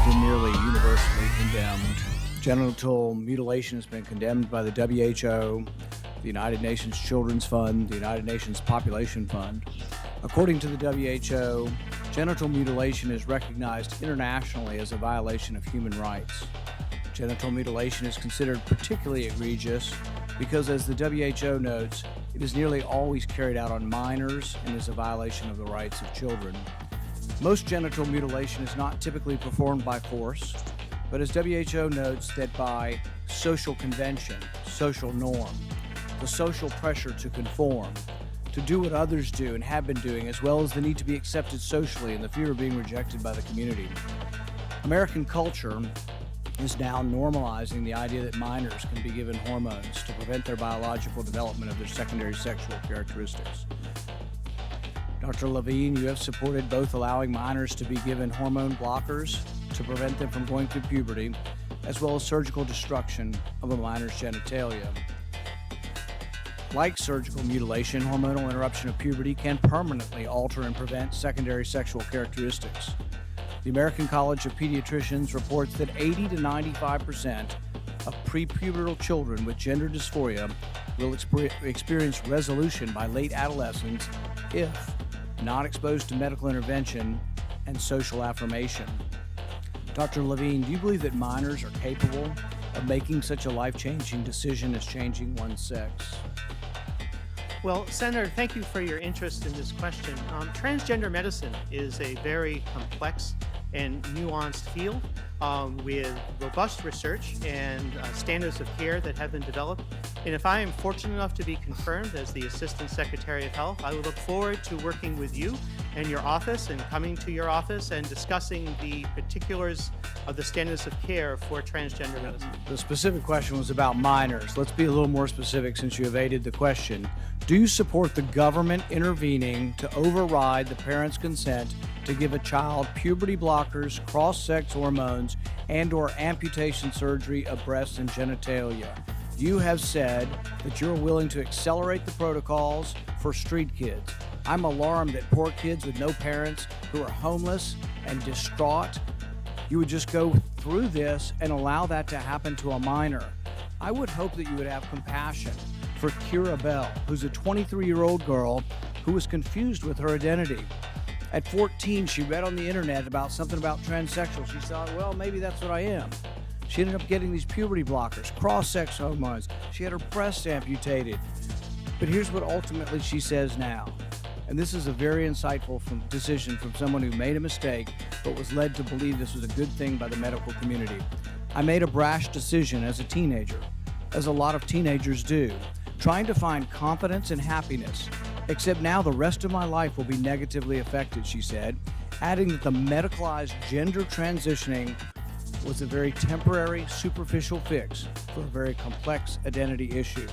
been nearly universally condemned. Genital mutilation has been condemned by the WHO, the United Nations Children's Fund, the United Nations Population Fund. According to the WHO, genital mutilation is recognized internationally as a violation of human rights. Genital mutilation is considered particularly egregious because, as the WHO notes, it is nearly always carried out on minors and is a violation of the rights of children. Most genital mutilation is not typically performed by force, but as WHO notes, that by social convention, social norm, the social pressure to conform, to do what others do and have been doing, as well as the need to be accepted socially and the fear of being rejected by the community. American culture is now normalizing the idea that minors can be given hormones to prevent their biological development of their secondary sexual characteristics. Dr. Levine, you have supported both allowing minors to be given hormone blockers to prevent them from going through puberty, as well as surgical destruction of a minor's genitalia. Like surgical mutilation, hormonal interruption of puberty can permanently alter and prevent secondary sexual characteristics. The American College of Pediatricians reports that 80 to 95% of prepubertal children with gender dysphoria will experience resolution by late adolescence if not exposed to medical intervention and social affirmation. Dr. Levine, do you believe that minors are capable of making such a life-changing decision as changing one's sex? Well, Senator, thank you for your interest in this question. Transgender medicine is a very complex and nuanced field with robust research and standards of care that have been developed. And if I am fortunate enough to be confirmed as the Assistant Secretary of Health, I would look forward to working with you and your office and coming to your office and discussing the particulars of the standards of care for transgender medicine. The specific question was about minors. Let's be a little more specific since you evaded the question. Do you support the government intervening to override the parent's consent to give a child puberty blockers, cross-sex hormones, and/or amputation surgery of breasts and genitalia? You have said that you're willing to accelerate the protocols for street kids. I'm alarmed that poor kids with no parents who are homeless and distraught, you would just go through this and allow that to happen to a minor. I would hope that you would have compassion for Cabal, who's a 23-year-old girl who was confused with her identity. At 14, she read on the internet about something about transsexual. She thought, well, maybe that's what I am. She ended up getting these puberty blockers, cross-sex hormones. She had her breasts amputated. But here's what ultimately she says now. And this is a very insightful decision from someone who made a mistake, but was led to believe this was a good thing by the medical community. I made a brash decision as a teenager, as a lot of teenagers do, trying to find confidence and happiness, except now the rest of my life will be negatively affected, she said, adding that the medicalized gender transitioning was a very temporary, superficial fix for a very complex identity issue.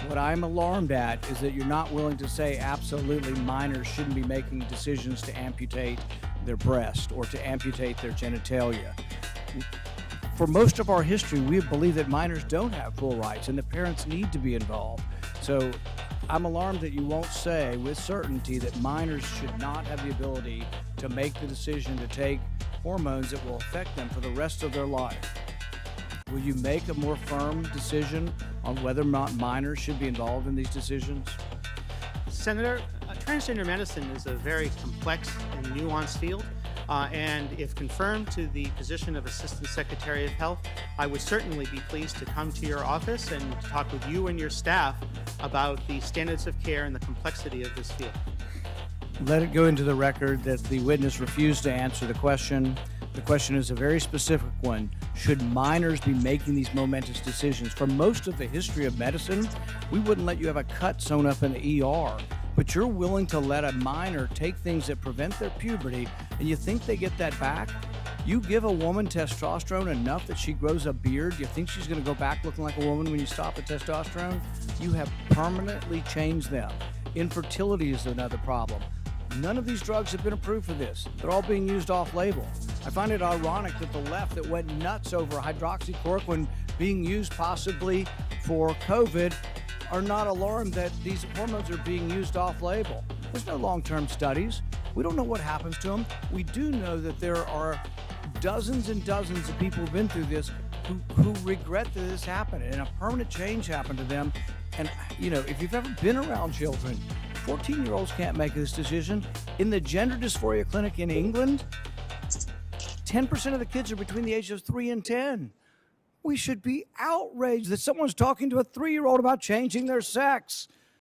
What I'm alarmed at is that you're not willing to say absolutely minors shouldn't be making decisions to amputate their breast or to amputate their genitalia. For most of our history, we have believed that minors don't have full rights and that parents need to be involved. So I'm alarmed that you won't say with certainty that minors should not have the ability to make the decision to take hormones that will affect them for the rest of their life. Will you make a more firm decision on whether or not minors should be involved in these decisions? Senator, transgender medicine is a very complex and nuanced field. And if confirmed to the position of Assistant Secretary of Health, I would certainly be pleased to come to your office and talk with you and your staff about the standards of care and the complexity of this field. Let it go into the record that the witness refused to answer the question. The question is a very specific one. Should minors be making these momentous decisions? For most of the history of medicine, we wouldn't let you have a cut sewn up in the ER. But you're willing to let a minor take things that prevent their puberty, and you think they get that back? You give a woman testosterone enough that she grows a beard, you think she's going to go back looking like a woman when you stop the testosterone? You have permanently changed them. Infertility is another problem. None of these drugs have been approved for this. They're all being used off-label. I find it ironic that the left that went nuts over hydroxychloroquine being used possibly for COVID are not alarmed that these hormones are being used off-label. There's no long-term studies. We don't know what happens to them. We do know that there are dozens and dozens of people who've been through this who regret that this happened and a permanent change happened to them. And, you know, if you've ever been around children, 14-year-olds can't make this decision. In the gender dysphoria clinic in England, 10% of the kids are between the ages of 3 and 10. We should be outraged that someone's talking to a 3-year-old about changing their sex.